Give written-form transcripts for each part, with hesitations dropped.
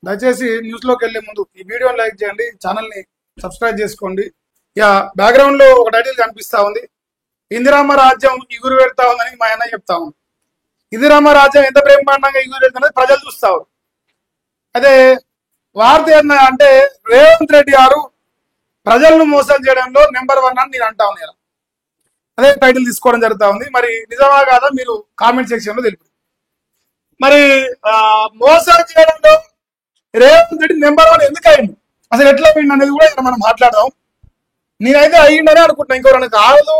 దయచేసి న్యూస్ లోకి వెళ్లే ముందు ఈ వీడియోని లైక్ చేయండి, ఛానల్ ని సబ్స్క్రైబ్ చేసుకోండి. ఇక బ్యాక్గ్రౌండ్ లో ఒక టైటిల్ కనిపిస్తా ఉంది, ఇందిరమ్మ రాజ్యం ఇగురు పెడతా ఉందని మా అన్న చెప్తా ఉంది. ఇందిరమ్మ రాజ్యం ఎంత బ్రహ్మాండంగా ఇగురు పెడుతున్నది ప్రజలు చూస్తారు. అదే వార్త అంటే రేవంత్ రెడ్డి గారు ప్రజలను మోసం చేయడంలో నెంబర్ 1 అని నేను అంటా ఉన్నాను. అదే టైటిల్ తీసుకోవడం జరుగుతా ఉంది. మరి నిజమా కాదా మీరు కామెంట్ సెక్షన్ లో తెలుపు. మరి మోసం చేయడంలో రేవంత్ రెడ్డి నెంబర్ 1 ఎందుకు అయింది, అసలు ఎట్లా అయింది అనేది కూడా ఇక్కడ మనం మాట్లాడదాం. నేనైతే అయ్యిండని అనుకుంటున్నా, ఇంకోరన్నా కాదు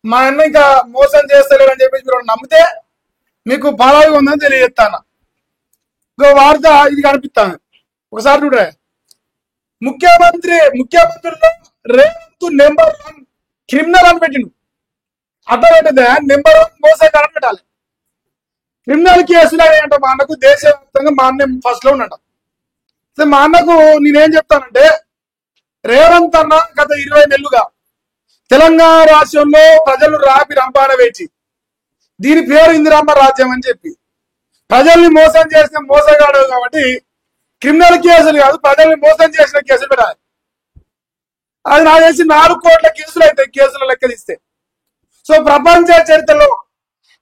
మా అన్న ఇంకా మోసం చేస్తలేడు అని చెప్పేసి మీరు నమ్మితే మీకు బాగా ఉందని తెలియజేస్తాను. ఇంకో వార్త ఇది కనిపిస్తాను, ఒకసారి చూడరా. ముఖ్యమంత్రిలో రేవంత్ నెంబర్ 1 క్రిమినల్ అని పెట్టిండు. అట్లా పెట్టిందే నెంబర్ 1 మోసగాడు పెట్టాలి. క్రిమినల్ కేసులు అంటే మా అన్నకు దేశవ్యాప్తంగా మా అన్న ఫస్ట్ లో ఉన్నట. మా అన్నకు నేనేం చెప్తానంటే, రేవంత్ అన్న గత 20 నెలలుగా తెలంగాణ రాష్ట్రంలో ప్రజలు రాపి రంపాన వేచి దీని పేరు ఇందిరమ్మ రాజ్యం అని చెప్పి ప్రజల్ని మోసం చేసిన మోసగాడు కాబట్టి క్రిమినల్ కేసులు కాదు, ప్రజల్ని మోసం చేసిన కేసులు పెట్టాలి. అది నాకు తెలిసి 4 కోట్ల కేసులు అవుతాయి కేసుల లెక్కలిస్తే. సో ప్రపంచ చరిత్రలో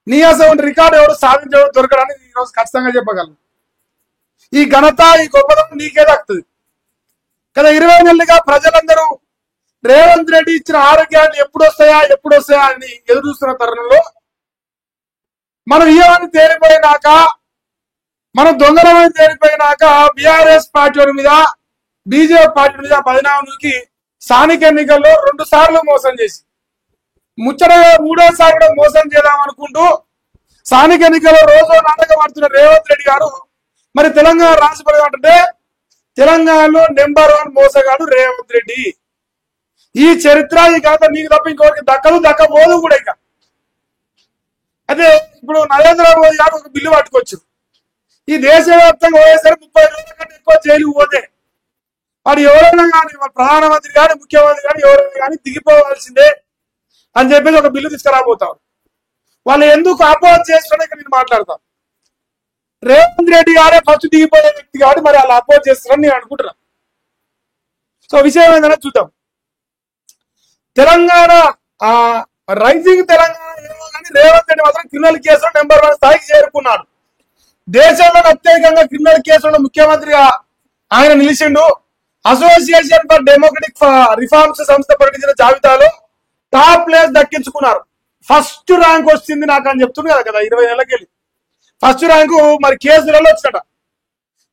నీ అసలు రికార్డు ఎవరు సాధించడం దొరకడానికి ఈరోజు ఖచ్చితంగా చెప్పగలను. ఈ ఘనత ఈ గొప్పదనం నీకే దక్కుతుంది కదా. 20 నెలలుగా ప్రజలందరూ రేవంత్ రెడ్డి ఇచ్చిన ఆరోగ్యాన్ని ఎప్పుడు వస్తాయా అని ఎదురు చూస్తున్న తరుణంలో మనం ఇవన్నీ తేలిపోయినాక, మనం దొంగలమని తేలిపోయినాక బీఆర్ఎస్ పార్టీ మీద బీజేపీ పార్టీ మీద బదనాముకి స్థానిక ఎన్నికల్లో 2 సార్లు మోసం చేసి ముచ్చటగా 3వ సారి కూడా మోసం చేద్దాం అనుకుంటూ స్థానిక ఎన్నికల్లో రోజు నాటకం ఆడుతున్న రేవంత్ రెడ్డి గారు మరి తెలంగాణ రాష్ట్రపతి అంటే తెలంగాణలో నెంబర్ 1 మోసగాడు రేవంత్ రెడ్డి. ఈ చరిత్ర ఈ ఘనత నీకు తప్ప ఇంకోరికి దక్కబోదు కూడా. ఇక అదే ఇప్పుడు నరేంద్ర మోదీ గారు ఒక బిల్లు పట్టుకోవచ్చు, ఈ దేశవ్యాప్తంగా పోయేసరికి 30 రోజుల కంటే ఎక్కువ జైలుకు పోతే వాడు ఎవరైనా కానీ ప్రధానమంత్రి కానీ ముఖ్యమంత్రి కానీ ఎవరైనా కానీ దిగిపోవాల్సిందే అని చెప్పేసి ఒక బిల్లు తీసుకురాబోతారు. వాళ్ళు ఎందుకు అపోజ్ చేస్తున్నారో ఇక్కడ నేను మాట్లాడతాను. రేవంత్ రెడ్డి గారే ఫస్ట్ దిగిపోయే వ్యక్తి కాబట్టి మరి వాళ్ళు అపోజ్ చేస్తున్నారని నేను అనుకుంటున్నా. సో విషయం ఏంటంటే చూద్దాం. తెలంగాణ రైజింగ్ తెలంగాణ ఏమో కానీ రేవంత్ రెడ్డి మాత్రం క్రిమినల్ కేసులో నెంబర్ 1 స్థాయికి చేరుకున్నాడు. దేశంలో అత్యధికంగా క్రిమినల్ కేసులో ముఖ్యమంత్రిగా ఆయన నిలిచిండు. అసోసియేషన్ ఫర్ డెమోక్రటిక్ రిఫార్మ్స్ సంస్థ ప్రకటించిన జాబితాలో టాప్ ప్లేస్ దక్కించుకున్నారు. ఫస్ట్ ర్యాంక్ వచ్చింది నాకు అని చెప్తున్నారు కదా 20 నెలలకెళ్ళి ఫస్ట్ ర్యాంకు మరి కేసులలో వచ్చినట.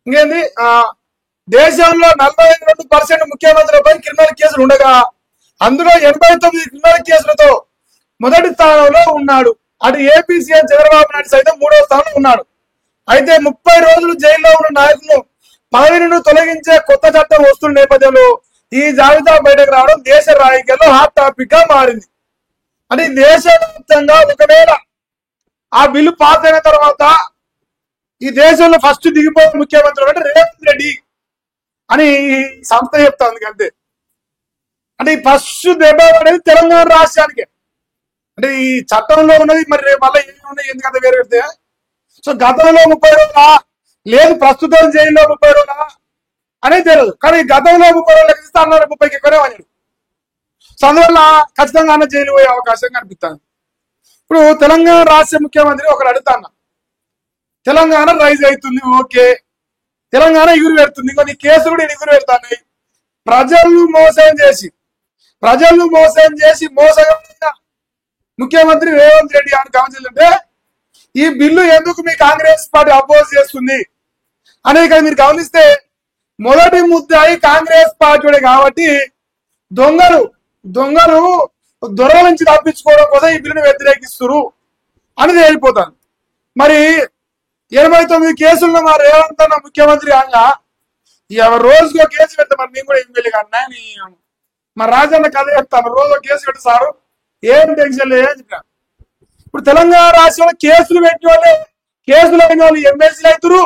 ఇంకేంది, దేశంలో 42% ముఖ్యమంత్రులపై క్రిమినల్ కేసులు ఉండగా అందులో 89 క్రిమినల్ కేసులతో మొదటి స్థానంలో ఉన్నాడు. అటు ఏపీ సీఎం చంద్రబాబు నాయుడు సైతం 3వ స్థానంలో ఉన్నాడు. అయితే 30 రోజులు జైల్లో ఉన్న నాయకులను పదవి నుండి తొలగించే కొత్త చట్టం వస్తున్న నేపథ్యంలో ఈ జాబితా బయటకు రావడం దేశ రాజకీయాల్లో హాట్ టాపిక్ గా మారింది. అంటే దేశవ్యాప్తంగా ఒకవేళ ఆ బిల్లు పాస్ అయిన తర్వాత ఈ దేశంలో ఫస్ట్ దిగిపోయిన ముఖ్యమంత్రి అంటే రేవంత్ రెడ్డి అని ఈ సంస్థ చెప్తా ఉంది. అంతే. అంటే ఈ ఫస్ట్ దెబ్బ అనేది తెలంగాణ రాష్ట్రానికి. అంటే ఈ చట్టంలో ఉన్నది మరి మళ్ళీ ఏమి ఉన్నాయి ఎందుకంటే వేరే పెడితే. సో గతంలో 30 రోజులా లేదు ప్రస్తుతం జైల్లో 30 రోజులా అనేది తెలియదు. కానీ గతంలో 30 రోజులకి ఇస్తే అన్నారు 30కి ఎక్కువనే అన్నాడు. సో అందువల్ల ఖచ్చితంగా అన్న జైలు పోయే అవకాశం కనిపిస్తుంది. ఇప్పుడు తెలంగాణ రాష్ట్ర ముఖ్యమంత్రి ఒకరు అడుగుతాను, తెలంగాణ రైజ్ అవుతుంది, ఓకే, తెలంగాణ ఎగురు పెడుతుంది, కొన్ని కేసులు కూడా ఎగురు పెడతాయి. ప్రజలను మోసం చేసి మోసగా ముఖ్యమంత్రి రేవంత్ రెడ్డి అని గమనించాలంటే ఈ బిల్లు ఎందుకు మీ కాంగ్రెస్ పార్టీ అపోజ్ చేస్తుంది అనేది మీరు గమనిస్తే మొదటి ముద్దాయి కాంగ్రెస్ పార్టీ కాబట్టి దొంగలు దొరల నుంచి తప్పించుకోవడం కోసం ఈ బిల్లును వ్యతిరేకిస్తున్నారు అని తేలిపోతాను. మరి 89 కేసుల్లో మా రేవంత్ అన్న ముఖ్యమంత్రి అనగా రోజుకో కేసు పెడతా. మరి నేను కూడా ఎమ్మెల్యే కన్నా మా రాజన్న కథ చెప్తాను, రోజు కేసు పెట్టి సారు ఏం టెన్షన్ లేదని చెప్పిన. ఇప్పుడు తెలంగాణ రాష్ట్రంలో కేసులు పెట్టిన వాళ్ళే, కేసులు అయిన వాళ్ళు ఎమ్మెల్సీలు అవుతారు,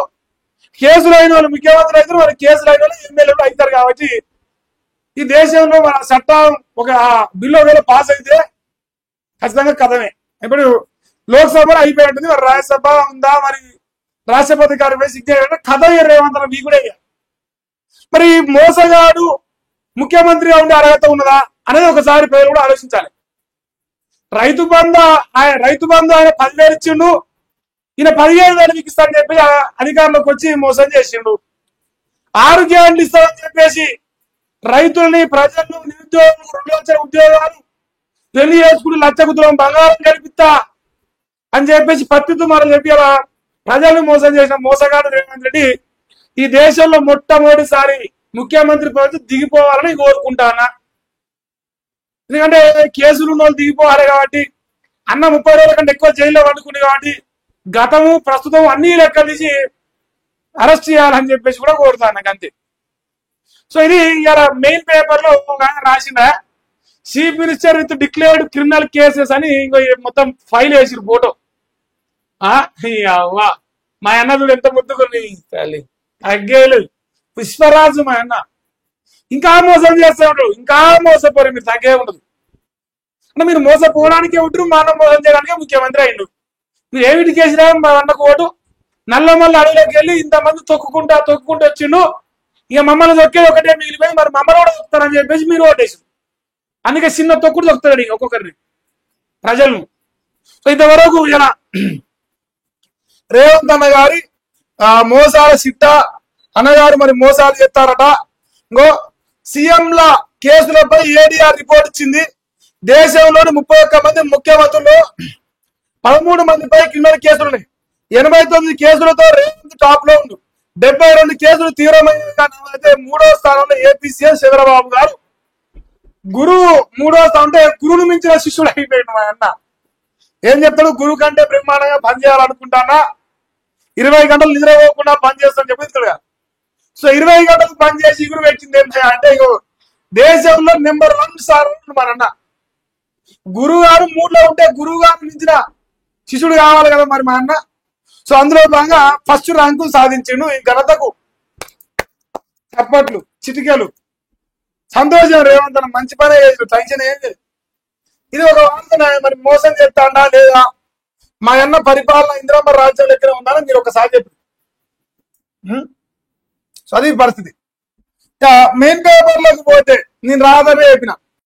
కేసులు అయిన వాళ్ళు ముఖ్యమంత్రి అవుతారు, మరి కేసులు అయిన వాళ్ళు ఎమ్మెల్యేలు అవుతారు. కాబట్టి ఈ దేశంలో మన చట్టం ఒక బిల్లు ఒకవేళ పాస్ అయితే ఖచ్చితంగా కథమే. ఇప్పుడు లోక్సభ అయిపోయి ఉంటుంది, మరి రాజ్యసభ ఉందా, మరి రాష్ట్రపతి గారి సిగ్నేచర్ కథ రేవంత్ మీ కూడా మరి మోసగాడు ముఖ్యమంత్రిగా ఉండే అర్హత ఉన్నదా అనేది ఒకసారి పేరు కూడా ఆలోచించాలి. రైతు బంధు ఆయన 10,000 ఇచ్చిండు, ఈయన 15,000 మీకు ఇస్తానని చెప్పి అధికారంలోకి వచ్చి మోసం చేసిండు. 6 గ్యారెంటీలు ఇస్తామని చెప్పేసి రైతుల్ని, ప్రజలను, నిరుద్యోగులు 2 లక్షల ఉద్యోగాలు, పెళ్లి చేసుకుని లక్షకుతులం బంగారం కల్పిస్తా అని చెప్పేసి పత్తితో మనం చెప్పి అలా ప్రజలను మోసం చేసిన మోసగాడు రేవంత్ రెడ్డి ఈ దేశంలో మొట్టమొదటిసారి ముఖ్యమంత్రి పదవి దిగిపోవాలని కోరుకుంటానా. ఎందుకంటే కేసులు ఉన్న వాళ్ళు దిగిపోవాలి కాబట్టి, అన్న 30 రోజుల కంటే ఎక్కువ జైల్లో వండుకుంది కాబట్టి గతము ప్రస్తుతం అన్ని లెక్కలు తీసి అరెస్ట్ చేయాలని చెప్పేసి కూడా కోరుతాను నాకు అంతే. సో ఇది ఇలా మెయిన్ పేపర్ లో రాసిన chief minister with declared criminal cases అని ఇంకో మొత్తం ఫైల్ వేసిరు ఫోటో. అవ్వా మా అన్న చూడు ఎంత ముద్దుకుని తల్లి తగ్గేలు పుష్పరాజు మా అన్న ఇంకా మోసం చేస్తూ ఉంటాడు, ఇంకా మోసపోరు మీరు తగ్గే ఉండదు. అంటే మీరు మోసపోవడానికే ఉంటారు, మా అన్న మోసం చేయడానికే ముఖ్యమంత్రి అయిండు. మీరు ఏమిటి చేసినా మా అన్నకు ఓటు నల్లమల్ల అడవిలోకి వెళ్ళి ఇంతమంది తొక్కుకుంటా వచ్చిండు, ఇక మమ్మల్ని తొక్కేది ఒకటే మిగిలిపోయి మరి మమ్మల్ని కూడా తొక్కుతారని చెప్పేసి మీరు ఓటేసి అందుకే చిన్న తొక్కుడు తొక్కుతాడు ఒక్కొక్కరిని ప్రజలను. సో ఇంతవరకు ఇలా రేవంత్ అన్న గారి మోసాల సిట్ట అన్నగారు మరి మోసాలు చేస్తారట. ఇంకో సీఎంల కేసులపై ఏడీఆర్ రిపోర్ట్ ఇచ్చింది. దేశంలోని 31 మంది ముఖ్యమంత్రులు 13 మందిపై క్రిమినల్ కేసులు ఉన్నాయి. 89 కేసులతో రేవంత్ టాప్ లో ఉంది. 72 కేసులు తీవ్రమైనవి. 3వ స్థానంలో ఏపీ సీఎం చంద్రబాబు గారు. గురువు 3వ స్థానం అంటే గురువును మించిన శిష్యుడు అయిపోయాడు మా అన్న. ఏం చెప్తాడు, గురువు కంటే బ్రహ్మాండంగా పనిచేయాలనుకుంటానా, 20 గంటలు నిద్రపోకుండా పని చేస్తాను చెప్తాడు. సో 20 గంటలు పని చేసి గురువు పెట్టింది ఏంటి అంటే దేశంలో నెంబర్ 1 సార్ మన అన్న. గురువు గారు 3లో ఉంటే గురువు గారు మించిన శిష్యుడు కావాలి కదా మరి మా అన్న. సో అందులో భాగంగా ఫస్ట్ ర్యాంకు సాధించిండు. ఈ ఘనతకు చప్పట్లు, చిటికలు. సంతోషం రేవంత్ అన్న, మంచి పనే చేసిన, టెన్షన్ ఏం లేదు. ఇది ఒక వార్త మరి మోసం చేస్తాడా లేదా, మా అన్న పరిపాలన ఇందిరమ్మ రాజ్యం లెక్కన ఉందని మీరు ఒకసారి చెప్పి. సో అది పరిస్థితి. మెయిన్ పేపర్ లోకి పోతే నేను రాదని చెప్పిన